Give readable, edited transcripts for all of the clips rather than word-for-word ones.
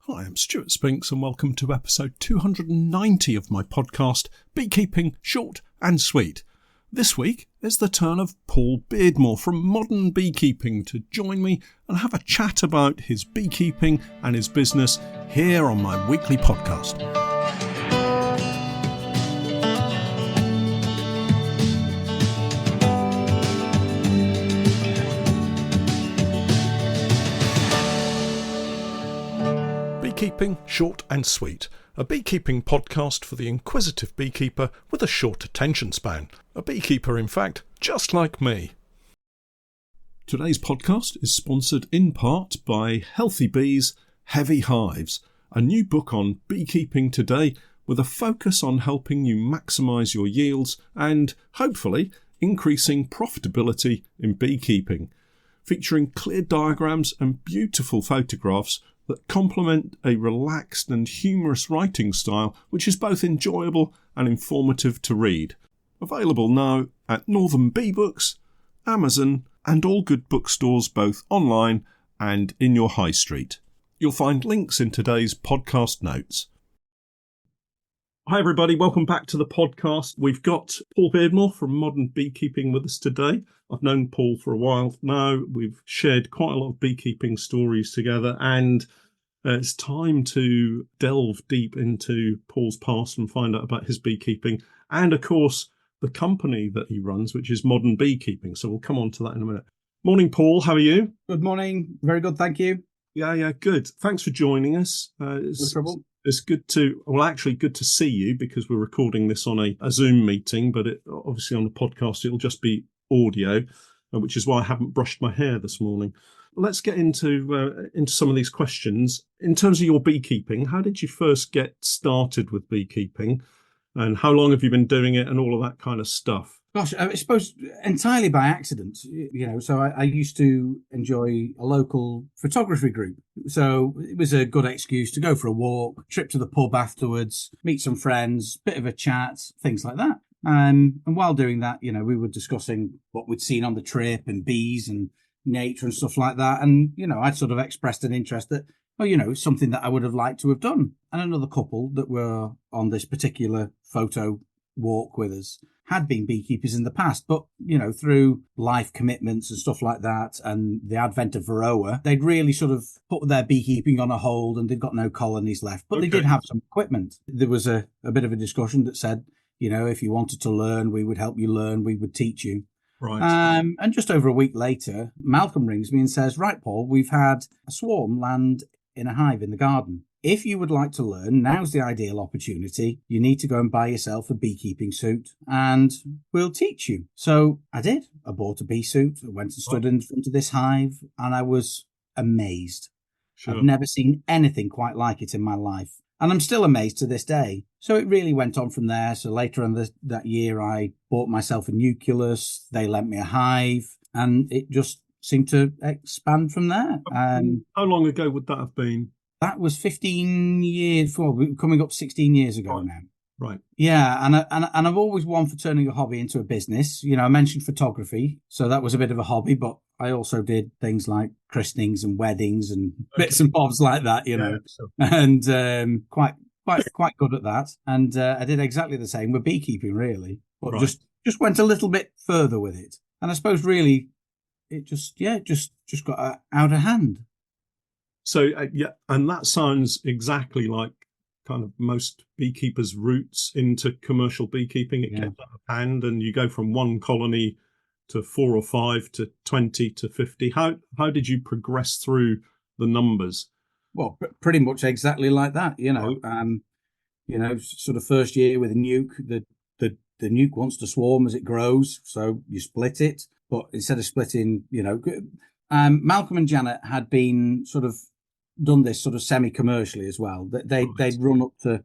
Hi, I'm Stewart Spinks and welcome to episode 290 of my podcast, Beekeeping Short and Sweet. This week is the turn of Paul Beardmore from Modern Beekeeping to join me and have a chat about his beekeeping and his business here on my weekly podcast. Beekeeping Short and Sweet, a beekeeping podcast for the inquisitive beekeeper with a short attention span. A beekeeper, in fact, just like me. Today's podcast is sponsored in part by Healthy Bees, Heavy Hives, a new book on beekeeping today with a focus on helping you maximise your yields and, hopefully, increasing profitability in beekeeping, featuring clear diagrams and beautiful photographs that complement a relaxed and humorous writing style which is both enjoyable and informative to read. Available now at Northern Bee Books, Amazon and all good bookstores both online and in your high street. You'll find links in today's podcast notes. Hi everybody, welcome back to the podcast. We've got Paul Beardmore from Modern Beekeeping with us today. I've known Paul for a while now. We've shared quite a lot of beekeeping stories together, and it's time to delve deep into Paul's past and find out about his beekeeping and, of course, the company that he runs, which is Modern Beekeeping. So we'll come on to that in a minute. Morning, Paul. How are you? Good morning. Very good, thank you. Yeah, good. Thanks for joining us. No trouble. It's good to see you because we're recording this on a Zoom meeting, but obviously on the podcast it'll just be audio, which is why I haven't brushed my hair this morning. Let's get into some of these questions. In terms of your beekeeping, how did you first get started with beekeeping, and how long have you been doing it, and all of that kind of stuff? Gosh, I suppose entirely by accident, so I used to enjoy a local photography group. So it was a good excuse to go for a walk, trip to the pub afterwards, meet some friends, bit of a chat, things like that. And while doing that, we were discussing what we'd seen on the trip and bees and nature and stuff like that. And, I'd sort of expressed an interest that, something that I would have liked to have done. And another couple that were on this particular photo walk with us had been beekeepers in the past, but through life commitments and stuff like that and the advent of Varroa, they'd really sort of put their beekeeping on a hold and they'd got no colonies left, but They did have some equipment. There was a bit of a discussion that said, if you wanted to learn, we would help you learn, we would teach you. Right. And just over a week later, Malcolm rings me and says, right, Paul, we've had a swarm land in a hive in the garden. If you would like to learn, now's the ideal opportunity. You need to go and buy yourself a beekeeping suit and we'll teach you. So I did. I bought a bee suit. I went and stood in front of this hive and I was amazed. Sure. I've never seen anything quite like it in my life. And I'm still amazed to this day. So it really went on from there. So later on that year, I bought myself a nucleus. They lent me a hive and it just seemed to expand from there. How long ago would that have been? That was 15 years, coming up 16 years ago now. Right. Yeah, and I've always wanted for turning a hobby into a business. I mentioned photography, so that was a bit of a hobby, but I also did things like christenings and weddings and bits and bobs like that, and quite good at that. And I did exactly the same with beekeeping, really, but just went a little bit further with it. And I suppose really, it just got out of hand. So, and that sounds exactly like kind of most beekeepers' routes into commercial beekeeping. It gets out of hand and you go from one colony to 4 or 5 to 20 to 50. How did you progress through the numbers? Well, pretty much exactly like that, sort of first year with a nuke, the nuke wants to swarm as it grows, so you split it. But instead of splitting, Malcolm and Janet had been sort of done this sort of semi-commercially as well. They'd run up to,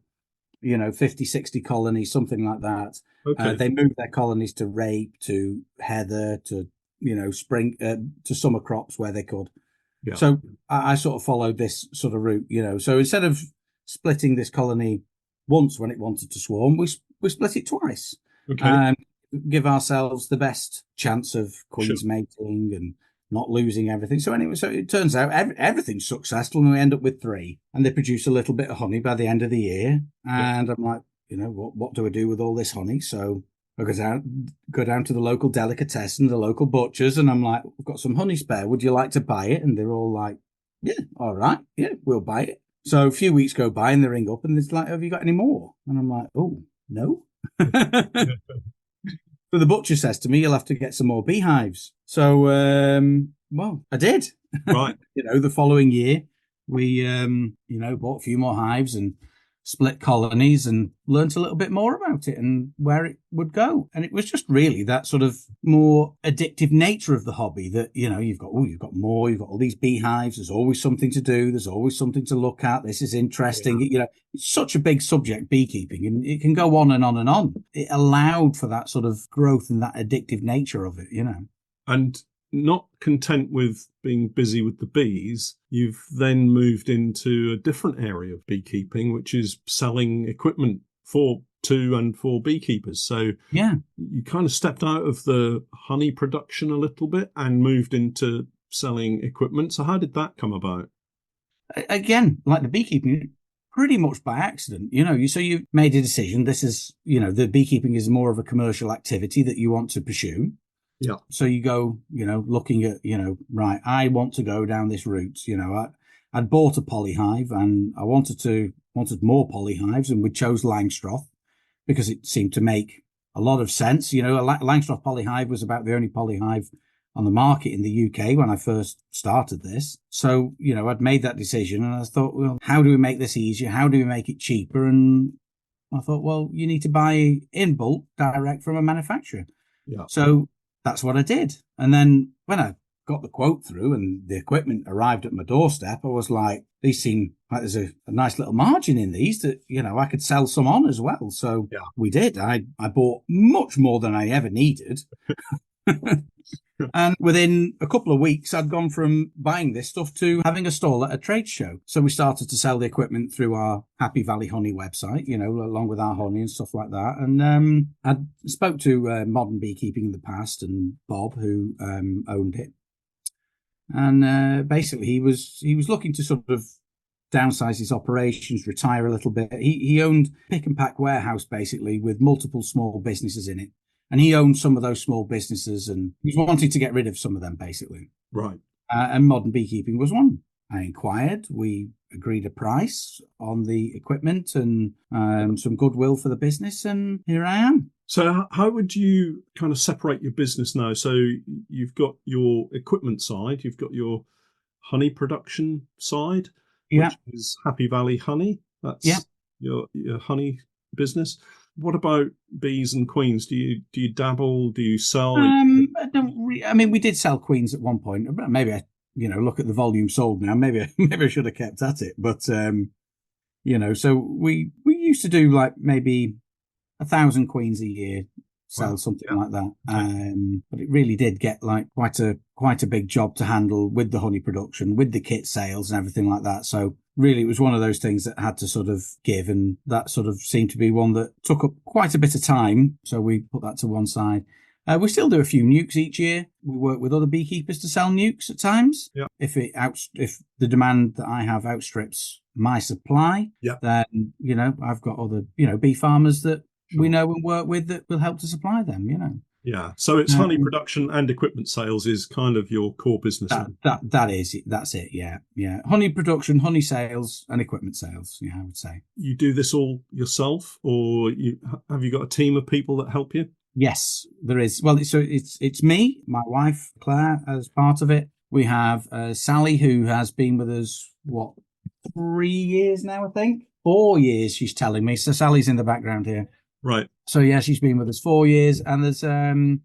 50, 60 colonies, something like that. Okay. They moved their colonies to rape, to heather, to, spring, to summer crops where they could. Yeah. So I sort of followed this sort of route, So instead of splitting this colony once when it wanted to swarm, we split it twice. Okay. Give ourselves the best chance of queens mating and not losing everything. So anyway, so it turns out everything's successful, and we end up with 3, and they produce a little bit of honey by the end of the year. And I'm like, what do I do with all this honey? So I go down to the local delicatessen, the local butchers, and I'm like, we've got some honey spare. Would you like to buy it? And they're all like, yeah, all right, yeah, we'll buy it. So a few weeks go by, and they ring up, and it's like, have you got any more? And I'm like, oh, no. So the butcher says to me, you'll have to get some more beehives. So, well, I did. Right. The following year, we, bought a few more hives and split colonies and learnt a little bit more about it and where it would go. And it was just really that sort of more addictive nature of the hobby that, you've got more, you've got all these beehives. There's always something to do. There's always something to look at. This is interesting. Yeah. It's such a big subject, beekeeping, and it can go on and on and on. It allowed for that sort of growth and that addictive nature of it, And not content with being busy with the bees, you've then moved into a different area of beekeeping, which is selling equipment for beekeepers. So yeah, you kind of stepped out of the honey production a little bit and moved into selling equipment. So how did that come about? Again, like the beekeeping, pretty much by accident. So you made a decision. This is, the beekeeping is more of a commercial activity that you want to pursue. Yeah. So you go, looking at, right, I want to go down this route. I'd bought a polyhive and I wanted more polyhives, and we chose Langstroth because it seemed to make a lot of sense. A Langstroth polyhive was about the only polyhive on the market in the UK when I first started this. So, I'd made that decision and I thought, well, how do we make this easier? How do we make it cheaper? And I thought, well, you need to buy in bulk direct from a manufacturer. Yeah. So that's what I did. And then when I got the quote through and the equipment arrived at my doorstep, I was like, these seem like there's a nice little margin in these that, I could sell some on as well. So yeah, we did. I bought much more than I ever needed. And within a couple of weeks, I'd gone from buying this stuff to having a stall at a trade show. So we started to sell the equipment through our Happy Valley Honey website, along with our honey and stuff like that. And I spoke to Modern Beekeeping in the past and Bob, who owned it. And basically, he was looking to sort of downsize his operations, retire a little bit. He owned pick and pack warehouse, basically, with multiple small businesses in it. And he owned some of those small businesses, and he was wanting to get rid of some of them, basically. Right. And Modern Beekeeping was one. I inquired. We agreed a price on the equipment and some goodwill for the business, and here I am. So how would you kind of separate your business now? So you've got your equipment side, you've got your honey production side, which is Happy Valley Honey. That's your honey business. What about bees and queens? Do you dabble? Do you sell? I don't. We did sell queens at one point. Maybe I, look at the volume sold now. Maybe I should have kept at it. But so we used to do like maybe 1,000 queens a year, sell something like that. But it really did get like quite a big job to handle with the honey production, with the kit sales and everything like that. So really, it was one of those things that had to sort of give, and that sort of seemed to be one that took up quite a bit of time. So we put that to one side. We still do a few nukes each year. We work with other beekeepers to sell nukes at times. Yeah. If the demand that I have outstrips my supply, then I've got other bee farmers that we know and work with that will help to supply them. Yeah. So it's honey production and equipment sales is kind of your core business. That's it. Yeah. Yeah. Honey production, honey sales, and equipment sales. Yeah, I would say. You do this all yourself, or have you got a team of people that help you? Yes, there is. Well, it's me, my wife Claire, as part of it. We have Sally, who has been with us 3 years now, I think. 4 years, she's telling me. So Sally's in the background here. Right. So yeah, she's been with us 4 years, and there's a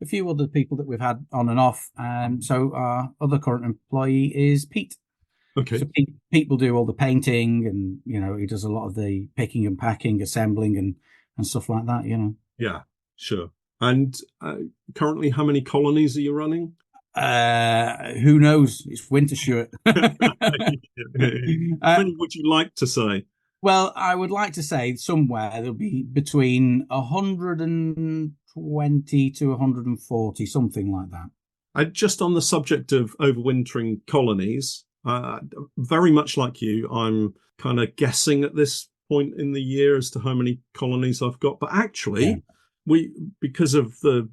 few other people that we've had on and off. So our other current employee is Pete. Okay. So Pete will do all the painting, and he does a lot of the picking and packing, assembling, and stuff like that. Yeah, sure. And currently, how many colonies are you running? Who knows? It's winter shirt. How many would you like to say? Well, I would like to say somewhere there'll be between 120 to 140, something like that. Just on the subject of overwintering colonies, very much like you, I'm kind of guessing at this point in the year as to how many colonies I've got. But actually, because of the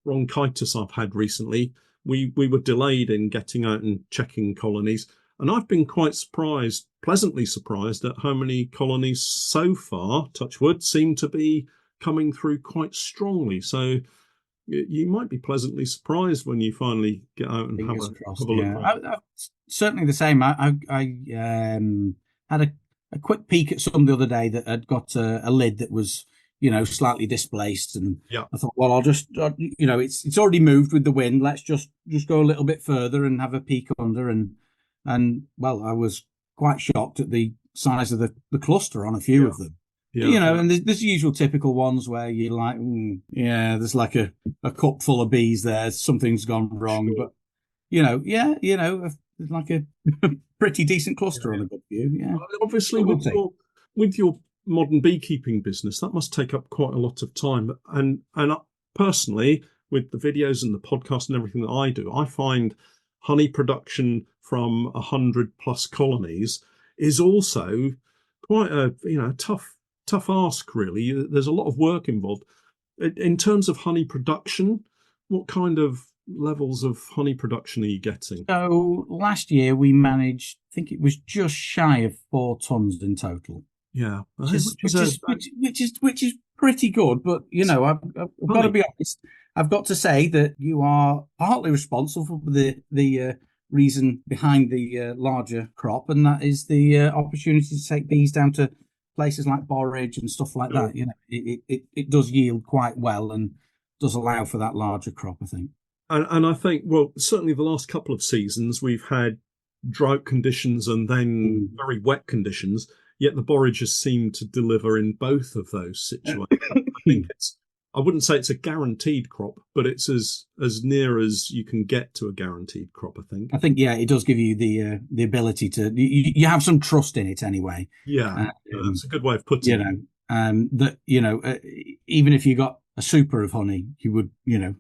bronchitis I've had recently, we were delayed in getting out and checking colonies. And I've been quite surprised, pleasantly surprised, at how many colonies so far, touch wood, seem to be coming through quite strongly. So you might be pleasantly surprised when you finally get out and have a look. Yeah, certainly the same. I had a quick peek at some the other day that had got a lid that was, slightly displaced, and I thought, well, I'll just, it's already moved with the wind. Let's just go a little bit further and have a peek under, and well, I was quite shocked at the size of the cluster on a few of them. Yeah. And there's the usual typical ones where you're like, there's like a cup full of bees there. Something's gone wrong. Sure. But, there's like a pretty decent cluster on a good view. Yeah. Well, obviously, with your modern beekeeping business, that must take up quite a lot of time. And personally, with the videos and the podcast and everything that I do, I find honey production from 100+ colonies is also quite a tough ask, really. There's a lot of work involved. In terms of honey production, what kind of levels of honey production are you getting? So last year we managed, I think it was just shy of 4 tons in total. Yeah, which is pretty good. But I've got to be honest. I've got to say that you are partly responsible for the reason behind the larger crop, and that is the opportunity to take bees down to places like borage and stuff like that. It does yield quite well and does allow for that larger crop, I think. And I think, well, certainly the last couple of seasons we've had drought conditions and then very wet conditions, yet the borage has seemed to deliver in both of those situations. I wouldn't say it's a guaranteed crop, but it's as near as you can get to a guaranteed crop, I think. It does give you the ability to, you have some trust in it anyway. Yeah, that's a good way of putting it. That, even if you got a super of honey, you would, you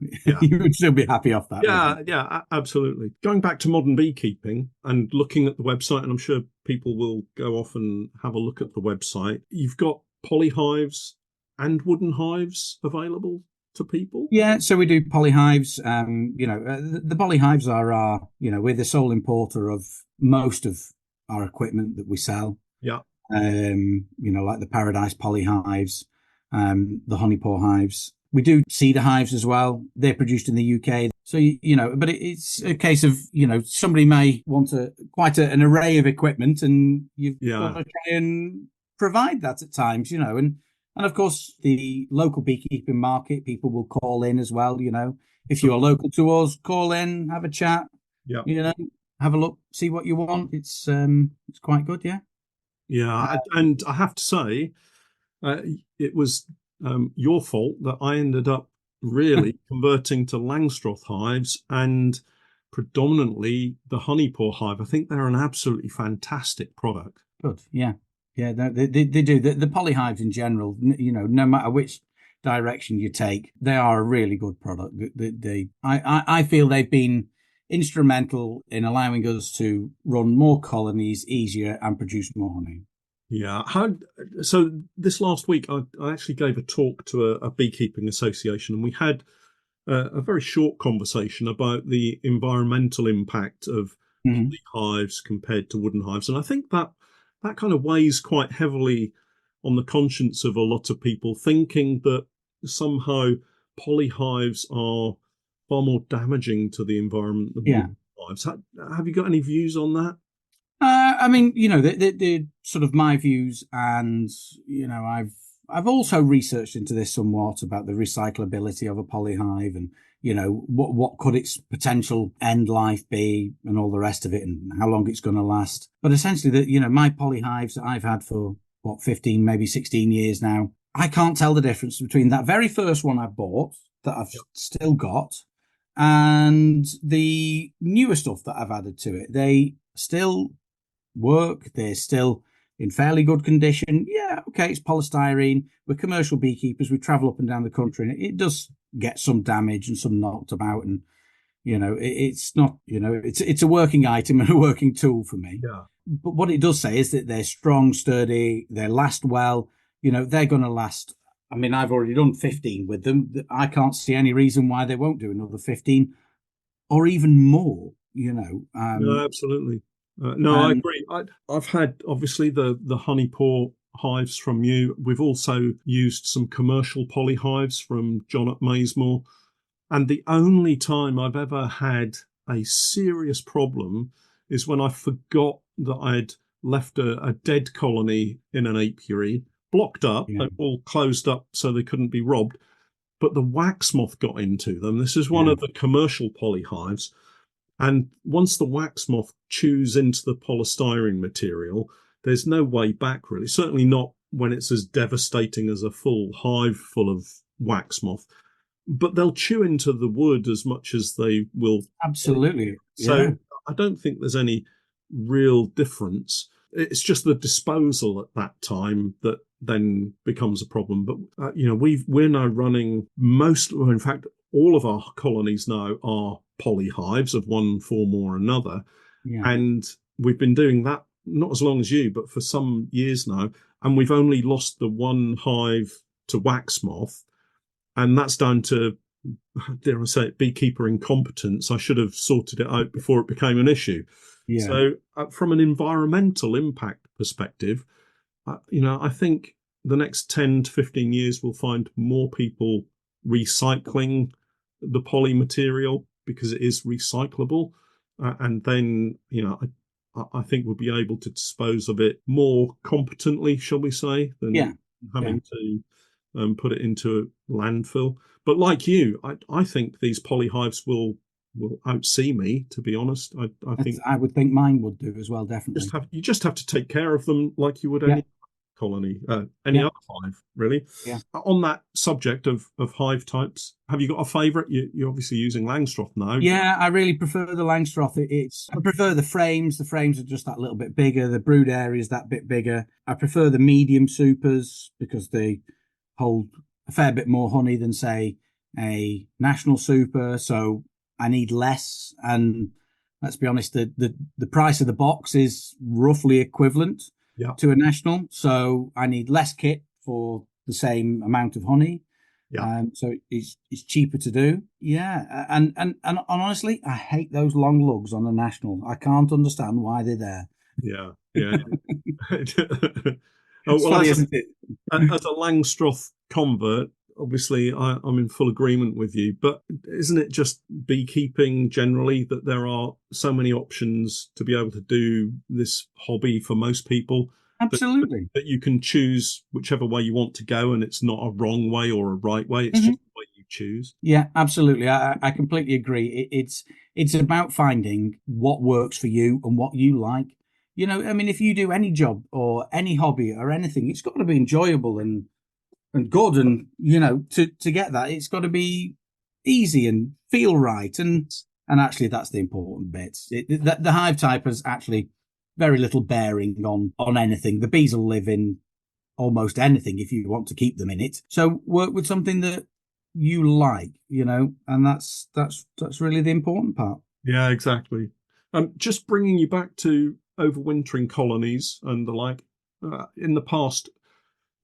would still be happy off that. Yeah, absolutely. Going back to modern beekeeping and looking at the website, and I'm sure people will go off and have a look at the website. You've got polyhives and wooden hives available to people? Yeah, so we do polyhives. The polyhives are we're the sole importer of most of our equipment that we sell. Yeah. Like the Paradise polyhives, the honeypot hives. We do cedar hives as well. They're produced in the UK. So, but it's a case of, somebody may want quite an array of equipment, and you've got to try and provide that at times, and of course, the local beekeeping market, people will call in as well, If you are local to us, call in, have a chat, have a look, see what you want. It's quite good, yeah. Yeah, and I have to say, it was your fault that I ended up really converting to Langstroth hives and predominantly the honeypot hive. I think they're an absolutely fantastic product. Good, yeah. Yeah, they do. The polyhives in general, no matter which direction you take, they are a really good product. I feel they've been instrumental in allowing us to run more colonies easier and produce more honey. Yeah. So this last week, I actually gave a talk to a beekeeping association, and we had a very short conversation about the environmental impact of polyhives compared to wooden hives. And I think that kind of weighs quite heavily on the conscience of a lot of people, thinking that somehow polyhives are far more damaging to the environment than wooden hives. Have you got any views on that? They're sort of my views, and I've also researched into this somewhat about the recyclability of a polyhive, and what could its potential end life be, and all the rest of it, and how long it's going to last. But essentially, my polyhives that I've had for 15, maybe 16 years now, I can't tell the difference between that very first one I bought that I've still got and the newer stuff that I've added to it. They still work. They're still in fairly good condition. Yeah, okay, it's polystyrene. We're commercial beekeepers. We travel up and down the country, and it does get some damage and some knocked about. And It's not, it's a working item and a working tool for me. Yeah. But what it does say is that they're strong, sturdy, they last well. They're going to last. I mean, I've already done 15 with them. I can't see any reason why they won't do another 15 or even more. No, absolutely. No, I And agree. I've had obviously the honey pour hives from you. We've also used some commercial poly hives from John at Maysmore. And the only time I've ever had a serious problem is when I forgot that I'd left a dead colony in an apiary, blocked up, yeah, and all closed up so they couldn't be robbed. But the wax moth got into them. This is one yeah, of the commercial poly hives. And once the wax moth chews into the polystyrene material, there's no way back, really. Certainly not when it's as devastating as a full hive full of wax moth. But they'll chew into the wood as much as they will. absolutely. So Yeah, I don't think there's any real difference. It's just the disposal at that time that then becomes a problem. But we're now running in fact, all of our colonies now are poly hives of one form or another, yeah, and we've been doing that not as long as you, but for some years now, and we've only lost the one hive to wax moth, and that's down to, dare I say it, beekeeper incompetence. I should have sorted it out before it became an issue. yeah. So, from an environmental impact perspective, I think the next 10 to 15 years will find more people recycling the poly material because it is recyclable. And then, I think we'll be able to dispose of it more competently, shall we say, Yeah, than yeah. having to put it into a landfill. But like you, I think these polyhives will outsee me, to be honest. I think I would think mine would do as well, definitely. you just have to take care of them like you would Yeah, any colony, any yeah, other hive, really. yeah. On that subject of hive types, have you got a favourite? You're obviously using Langstroth now. Yeah, I really prefer the Langstroth. I prefer the frames. The frames are just that little bit bigger. The brood area is that bit bigger. I prefer the medium supers because they hold a fair bit more honey than, say, a national super. So I need less. And let's be honest, the price of the box is roughly equivalent Yeah, to a national. So I need less kit for the same amount of honey. yeah, So it's cheaper to do. Yeah. And honestly, I hate those long lugs on a national. I can't understand why they're there. yeah, yeah. Oh, It's well, funny, isn't it? as a Langstroth convert, obviously I'm in full agreement with you. But isn't it just beekeeping generally that there are so many options to be able to do this hobby for most people that, Absolutely. that you can choose whichever way you want to go, and it's not a wrong way or a right way. It's Mhm. just the way you choose. Yeah, absolutely. I completely agree. It's about finding what works for you and what you like. I mean, if you do any job or any hobby or anything, it's got to be enjoyable and good. And to get that, it's got to be easy and feel right. And actually, that's the important bit. The hive type has actually very little bearing on anything. The bees will live in almost anything if you want to keep them in it. So work with something that you like, and that's really the important part. Yeah, exactly. Just bringing you back to overwintering colonies and the like. In the past,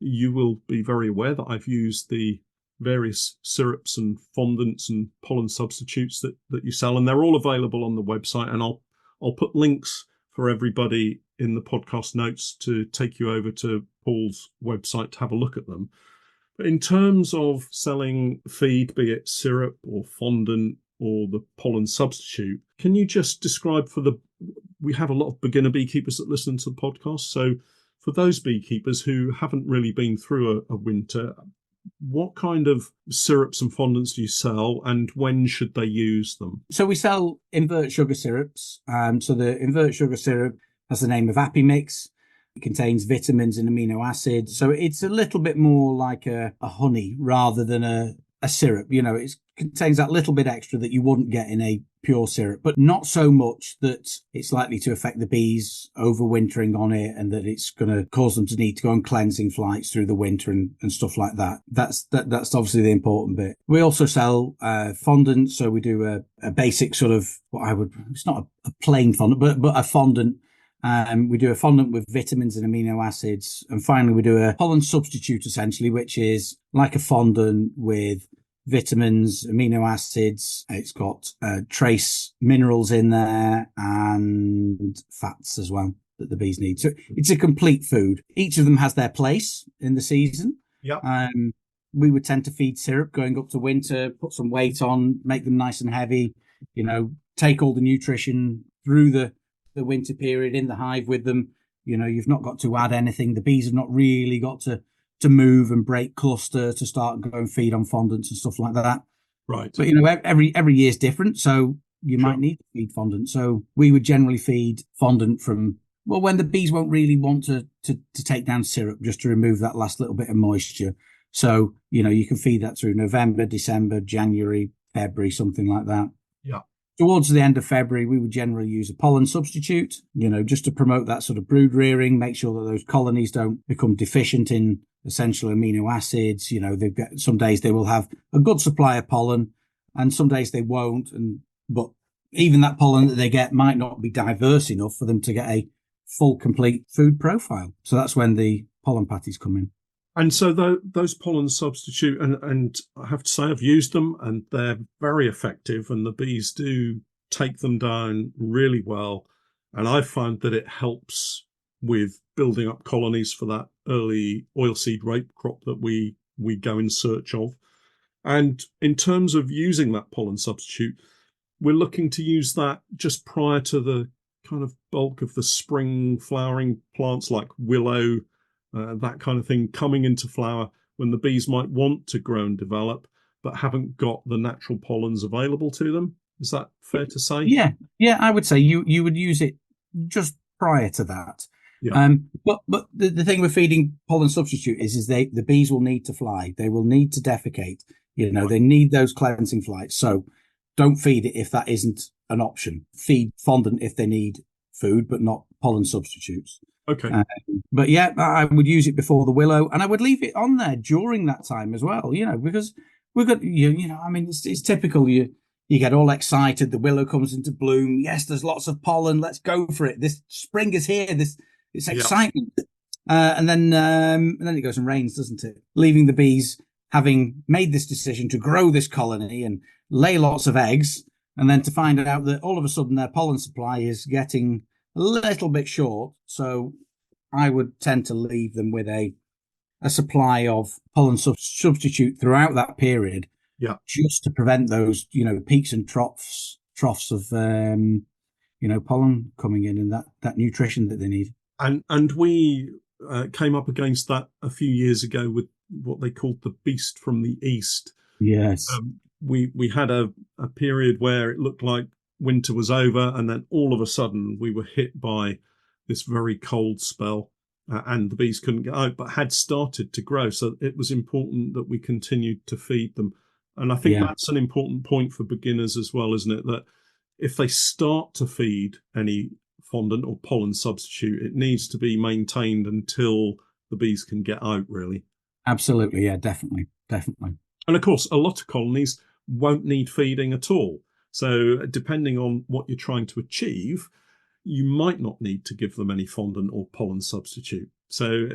you will be very aware that I've used the various syrups and fondants and pollen substitutes that you sell, and they're all available on the website. And I'll put links for everybody in the podcast notes to take you over to Paul's website to have a look at them. But in terms of selling feed, be it syrup or fondant or the pollen substitute, can you just describe we have a lot of beginner beekeepers that listen to the podcast. So for those beekeepers who haven't really been through a winter, what kind of syrups and fondants do you sell and when should they use them? So we sell invert sugar syrups. So the invert sugar syrup has the name of Apimix. It contains vitamins and amino acids. So it's a little bit more like a honey rather than a syrup. It contains that little bit extra that you wouldn't get in a pure syrup, but not so much that it's likely to affect the bees overwintering on it and that it's going to cause them to need to go on cleansing flights through the winter and stuff like that. That's obviously the important bit. We also sell fondant, so we do a basic sort of it's not a plain fondant, but a fondant. We do a fondant with vitamins and amino acids. And finally, we do a pollen substitute, essentially, which is like a fondant with vitamins, amino acids. It's got trace minerals in there and fats as well that the bees need. So it's a complete food. Each of them has their place in the season. Yeah. We would tend to feed syrup going up to winter, put some weight on, make them nice and heavy, take all the nutrition through the winter period in the hive with them. You've not got to add anything. The bees have not really got to move and break cluster to start and go and feed on fondants and stuff like that. Right. But every year is different, so you might need to feed fondant. So we would generally feed fondant from when the bees won't really want to take down syrup, just to remove that last little bit of moisture. So you can feed that through November, December, January, February, something like that. Yeah. Towards the end of February, we would generally use a pollen substitute, just to promote that sort of brood rearing, make sure that those colonies don't become deficient in essential amino acids. They've got some days they will have a good supply of pollen and some days they won't. But even that pollen that they get might not be diverse enough for them to get a full, complete food profile. So that's when the pollen patties come in. And so those pollen substitute, and I have to say I've used them and they're very effective and the bees do take them down really well. And I've found that it helps with building up colonies for that early oilseed rape crop that we go in search of. And in terms of using that pollen substitute, we're looking to use that just prior to the kind of bulk of the spring flowering plants like willow, that kind of thing coming into flower when the bees might want to grow and develop but haven't got the natural pollens available to them. Is that fair to say? Yeah, I would say you would use it just prior to that. Yeah. But the thing with feeding pollen substitute is the bees will need to fly. They will need to defecate. They need those cleansing flights. So don't feed it if that isn't an option. Feed fondant if they need food, but not pollen substitutes. Okay. But yeah, I would use it before the willow, and I would leave it on there during that time as well. Because we've got it's typical. You get all excited. The willow comes into bloom. Yes, there's lots of pollen. Let's go for it. This spring is here. It's excitement. And then it goes and rains, doesn't it? Leaving the bees having made this decision to grow this colony and lay lots of eggs, and then to find out that all of a sudden their pollen supply is getting a little bit short. So I would tend to leave them with a supply of pollen substitute throughout that period. Yeah. Just to prevent those, peaks and troughs of, pollen coming in and that nutrition that they need. And we came up against that a few years ago with what they called the beast from the east. Yes. We had a period where it looked like winter was over, and then all of a sudden we were hit by this very cold spell, and the bees couldn't get out, but had started to grow. So it was important that we continued to feed them. And I think that's an important point for beginners as well, isn't it? That if they start to feed any fondant or pollen substitute, it needs to be maintained until the bees can get out, really. Absolutely. Yeah, definitely. And of course, a lot of colonies won't need feeding at all. So depending on what you're trying to achieve, you might not need to give them any fondant or pollen substitute. So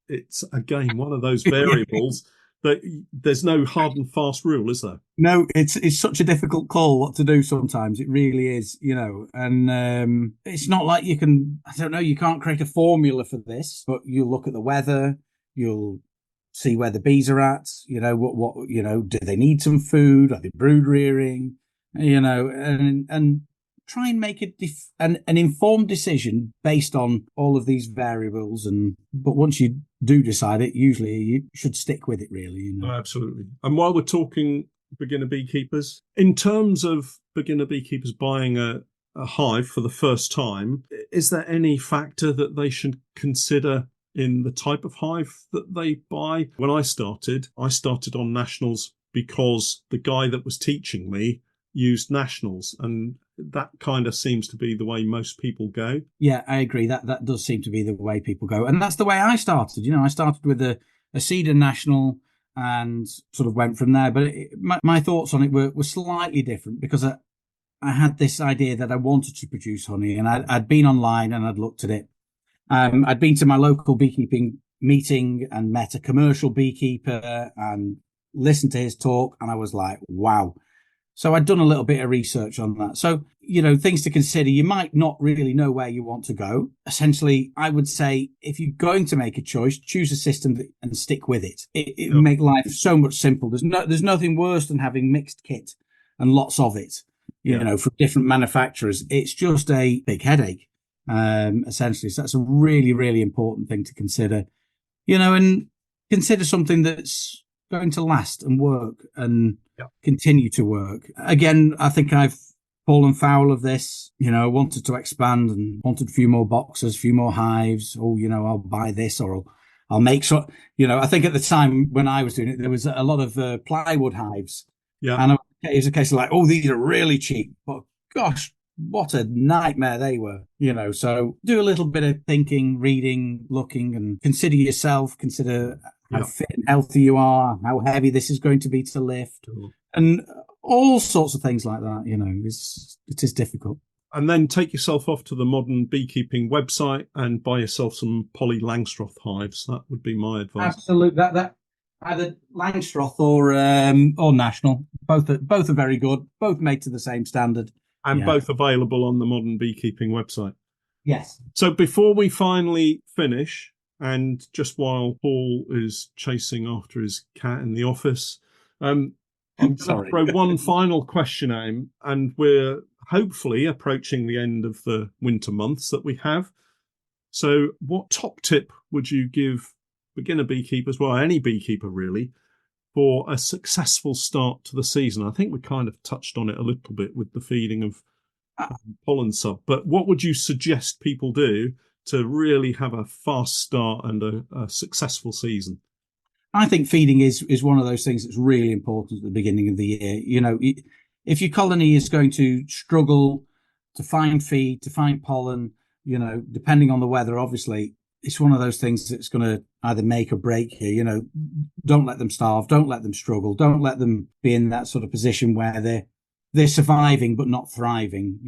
it's again, one of those variables that there's no hard and fast rule, is there? No, it's such a difficult call what to do sometimes. It really is, and it's not like you can't create a formula for this, but you'll look at the weather, you'll see where the bees are at, what do they need some food? Are they brood rearing? And try and make an informed decision based on all of these variables. But once you do decide it, usually you should stick with it, really. Oh, absolutely. And while we're talking beginner beekeepers, in terms of beginner beekeepers buying a hive for the first time, is there any factor that they should consider in the type of hive that they buy? When I started on nationals because the guy that was teaching me used nationals, and that kind of seems to be the way most people go. Yeah, I agree. That does seem to be the way people go, and that's the way I started. I started with a Cedar National and sort of went from there. But my thoughts on it were slightly different because I had this idea that I wanted to produce honey, and I'd been online and I'd looked at it. I'd been to my local beekeeping meeting and met a commercial beekeeper and listened to his talk, and I was like, wow. So I'd done a little bit of research on that. So, things to consider. You might not really know where you want to go. Essentially, I would say if you're going to make a choice, choose a system and stick with it. It will make life so much simpler. There's nothing worse than having mixed kit and lots of it, from different manufacturers. It's just a big headache, essentially. So that's a really, really important thing to consider, and consider something that's going to last and work and continue to work. Again, I think I've fallen foul of this. I wanted to expand and wanted a few more boxes, a few more hives. Oh, I'll buy this or I'll make so. I think at the time when I was doing it, there was a lot of plywood hives. Yeah. And it was a case of like, oh, these are really cheap. But gosh, what a nightmare they were. So do a little bit of thinking, reading, looking, and consider yourself, consider how fit and healthy you are, how heavy this is going to be to lift, and all sorts of things like that. It is difficult. And then take yourself off to the Modern Beekeeping website and buy yourself some Polly Langstroth hives. That would be my advice. Absolutely. That either Langstroth or National. Both are very good. Both made to the same standard. And both available on the Modern Beekeeping website. Yes. So before we finally finish, and just while Paul is chasing after his cat in the office, I'm going to throw one final question at him, and we're hopefully approaching the end of the winter months that we have. So what top tip would you give beginner beekeepers, well, any beekeeper really, for a successful start to the season? I think we kind of touched on it a little bit with the feeding of pollen sub, but what would you suggest people do to really have a fast start and a successful season? I think feeding is one of those things that's really important at the beginning of the year. If your colony is going to struggle to find feed, to find pollen, depending on the weather, obviously, it's one of those things that's going to either make or break you. Don't let them starve, don't let them struggle, don't let them be in that sort of position where they're surviving but not thriving.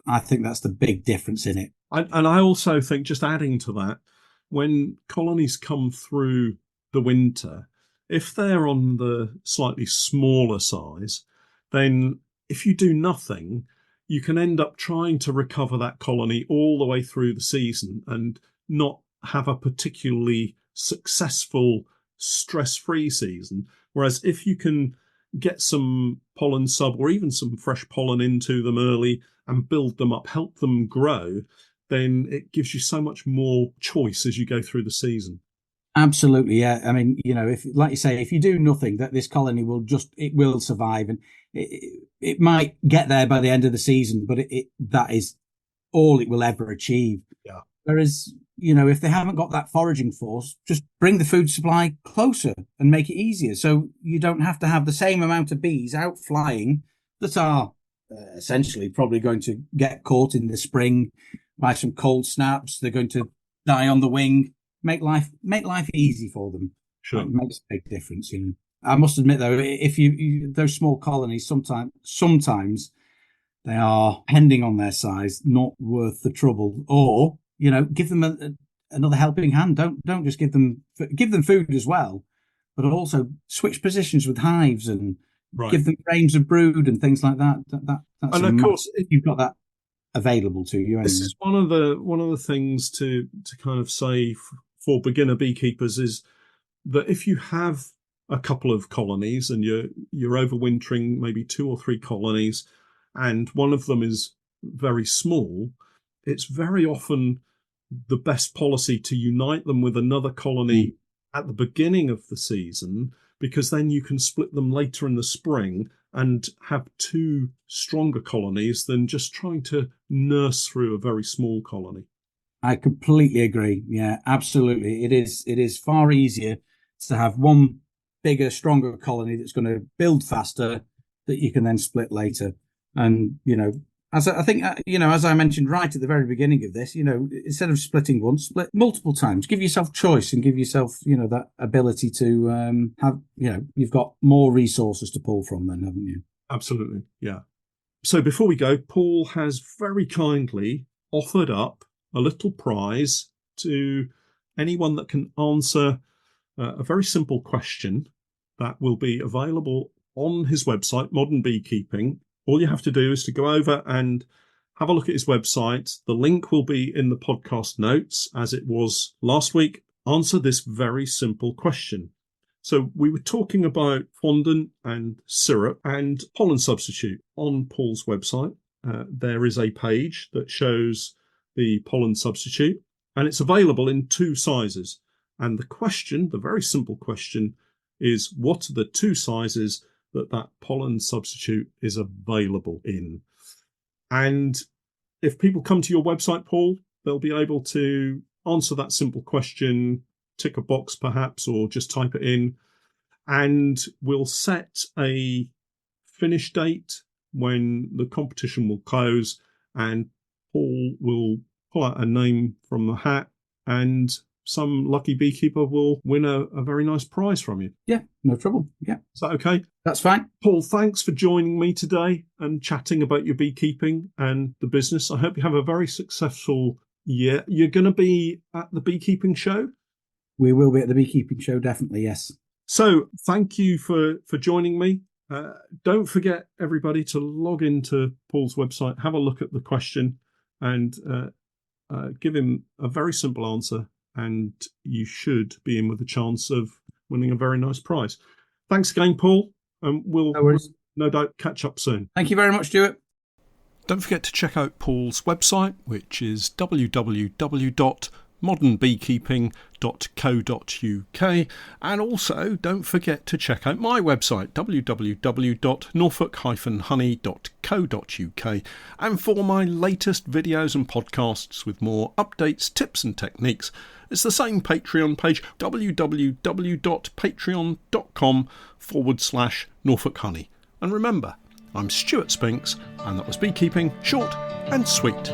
I think that's the big difference in it. And I also think, just adding to that, when colonies come through the winter, if they're on the slightly smaller size, then if you do nothing, you can end up trying to recover that colony all the way through the season and not have a particularly successful, stress-free season. Whereas if you can get some pollen sub or even some fresh pollen into them early and build them up, help them grow, then it gives you so much more choice as you go through the season. Absolutely, yeah. I mean, if, like you say, if you do nothing, that this colony will survive, and it might get there by the end of the season, but that is all it will ever achieve. Yeah. Whereas, if they haven't got that foraging force, just bring the food supply closer and make it easier, so you don't have to have the same amount of bees out flying that are essentially probably going to get caught in the spring by some cold snaps. They're going to die on the wing. Make life easy for them. Sure. It makes a big difference. I must admit though, if you those small colonies, sometimes they are, depending on their size, not worth the trouble. Or give them another helping hand. Don't just give them food as well, but also switch positions with hives and give them frames of brood and things like that. That's, and of course, if you've got that available to you. This is one of the things to kind of say for beginner beekeepers is that if you have a couple of colonies and you're overwintering maybe 2 or 3 colonies, and one of them is very small, it's very often the best policy to unite them with another colony at the beginning of the season, because then you can split them later in the spring and have 2 stronger colonies than just trying to nurse through a very small colony. I completely agree. Yeah, absolutely. It is far easier to have one bigger, stronger colony that's going to build faster that you can then split later. And, as I think, as I mentioned right at the very beginning of this, instead of splitting once, split multiple times. Give yourself choice and give yourself, that ability to have, you've got more resources to pull from then, haven't you? Absolutely, yeah. So before we go, Paul has very kindly offered up a little prize to anyone that can answer a very simple question that will be available on his website, Modern Beekeeping. All you have to do is to go over and have a look at his website. The link will be in the podcast notes, as it was last week. Answer this very simple question. So we were talking about fondant and syrup and pollen substitute on Paul's website. There is a page that shows the pollen substitute, and it's available in 2 sizes. And the question, the very simple question, is what are the 2 sizes that pollen substitute is available in? And if people come to your website, Paul, they'll be able to answer that simple question, tick a box perhaps, or just type it in. And we'll set a finish date when the competition will close, and Paul will pull out a name from the hat, and some lucky beekeeper will win a very nice prize from you. Yeah, no trouble. Yeah. Is that okay? That's fine. Paul, thanks for joining me today and chatting about your beekeeping and the business. I hope you have a very successful year. You're going to be at the Beekeeping Show? We will be at the Beekeeping Show, definitely, yes. So thank you for joining me. Don't forget, everybody, to log into Paul's website, have a look at the question, and give him a very simple answer, and you should be in with a chance of winning a very nice prize. Thanks again, Paul, and we'll no doubt catch up soon. Thank you very much, Stewart. Don't forget to check out Paul's website, which is www.modernbeekeeping.co.uk, and also don't forget to check out my website, www.norfolk-honey.co.uk, and for my latest videos and podcasts with more updates, tips and techniques, it's the same Patreon page, www.patreon.com/Norfolk Honey. And remember, I'm Stewart Spinks, and that was Beekeeping Short and Sweet.